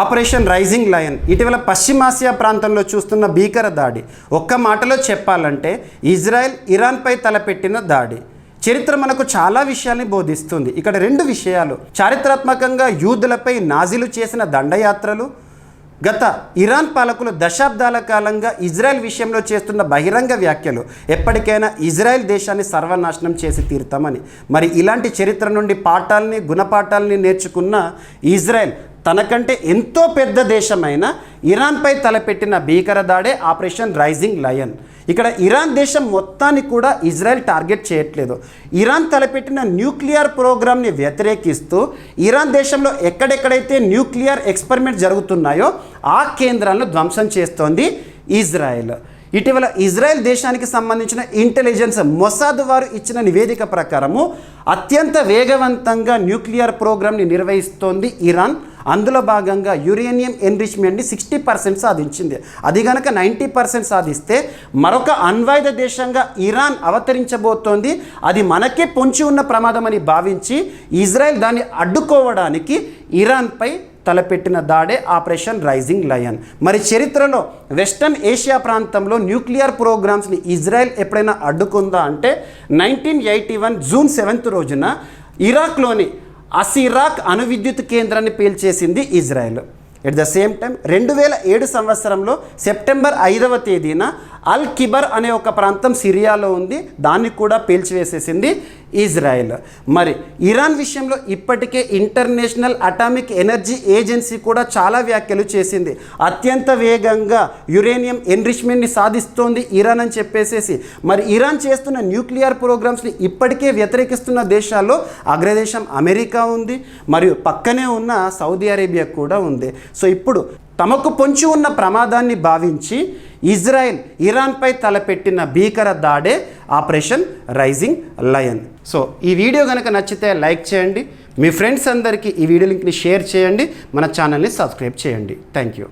Operation rising lion ఇటీవల పశ్చిమాసియా ప్రాంతంలో చూస్తున్న భీకర దాడి. ఒక్క మాటలో చెప్పాలంటే ఇజ్రాయెల్ ఇరాన్పై తలపెట్టిన దాడి. చరిత్ర మనకు చాలా విషయాల్ని బోధిస్తుంది. ఇక్కడ రెండు విషయాలు: చారిత్రాత్మకంగా యూదులపై నాజీలు చేసిన దండయాత్రలు, గత ఇరాన్ పాలకులు దశాబ్దాల కాలంగా ఇజ్రాయెల్ విషయంలో చేస్తున్న బహిరంగ వ్యాఖ్యలు. ఎప్పటికైనా ఇజ్రాయెల్ దేశాన్ని సర్వనాశనం చేసి తీరుతామని. మరి ఇలాంటి చరిత్ర నుండి పాఠాలని గుణపాఠాలని నేర్చుకున్న ఇజ్రాయెల్ తనకంటే ఎంతో పెద్ద దేశమైన ఇరాన్పై తలపెట్టిన భీకర దాడే ఆపరేషన్ రైజింగ్ లయన్. ఇక్కడ ఇరాన్ దేశం మొత్తాన్ని కూడా ఇజ్రాయెల్ టార్గెట్ చేయట్లేదు. ఇరాన్ తలపెట్టిన న్యూక్లియర్ ప్రోగ్రామ్ని వ్యతిరేకిస్తూ ఇరాన్ దేశంలో ఎక్కడెక్కడైతే న్యూక్లియర్ ఎక్స్పెరిమెంట్ జరుగుతున్నాయో ఆ కేంద్రాలను ధ్వంసం చేస్తోంది ఇజ్రాయెల్. ఇటీవల ఇజ్రాయెల్ దేశానికి సంబంధించిన ఇంటెలిజెన్స్ మొసాద్ వారు ఇచ్చిన నివేదిక ప్రకారము అత్యంత వేగవంతంగా న్యూక్లియర్ ప్రోగ్రామ్ని నిర్వహిస్తోంది ఇరాన్. అందులో భాగంగా యురేనియం ఎన్రిచ్మెంట్ని 60% సాధించింది. అది కనుక 90% సాధిస్తే మరొక అణ్వాయుధ దేశంగా ఇరాన్ అవతరించబోతోంది. అది మనకే పొంచి ఉన్న ప్రమాదం అని భావించి ఇజ్రాయెల్ దాన్ని అడ్డుకోవడానికి ఇరాన్పై తలపెట్టిన దాడే ఆపరేషన్ రైజింగ్ లయన్. మరి చరిత్రలో వెస్టర్న్ ఏషియా ప్రాంతంలో న్యూక్లియర్ ప్రోగ్రామ్స్ని ఇజ్రాయెల్ ఎప్పుడైనా అడ్డుకుందా అంటే 1981 జూన్ 7 రోజున ఇరాక్లోని అసిరాక్ అణు విద్యుత్ కేంద్రాన్ని పేల్చేసింది Israel. At the same time 2007 సంవత్సరంలో సెప్టెంబర్ 5వ తేదీన అల్ కిబర్ అనే ఒక ప్రాంతం సిరియాలో ఉంది, దాన్ని కూడా పేల్చివేసేసింది ఇజ్రాయెల్. మరి ఇరాన్ విషయంలో ఇప్పటికే ఇంటర్నేషనల్ అటామిక్ ఎనర్జీ ఏజెన్సీ కూడా చాలా వ్యాఖ్యలు చేసింది. అత్యంత వేగంగా యురేనియం ఎన్రిచ్మెంట్ని సాధిస్తోంది ఇరాన్ అని చెప్పేసేసి. మరి ఇరాన్ చేస్తున్న న్యూక్లియర్ ప్రోగ్రామ్స్ని ఇప్పటికే వ్యతిరేకిస్తున్న దేశాల్లో అగ్రదేశం అమెరికా ఉంది, మరియు పక్కనే ఉన్న సౌదీ అరేబియా కూడా ఉంది. సో ఇప్పుడు తమకు పొంచి ఉన్న ప్రమాదాన్ని భావించి ఇజ్రాయెల్ ఇరాన్పై తలపెట్టిన భీకర దాడే ఆపరేషన్ రైజింగ్ లయన్. సో ఈ వీడియో కనుక నచ్చితే లైక్ చేయండి, మీ ఫ్రెండ్స్ అందరికీ ఈ వీడియో లింక్ని షేర్ చేయండి, మన ఛానల్ని సబ్స్క్రైబ్ చేయండి. Thank you.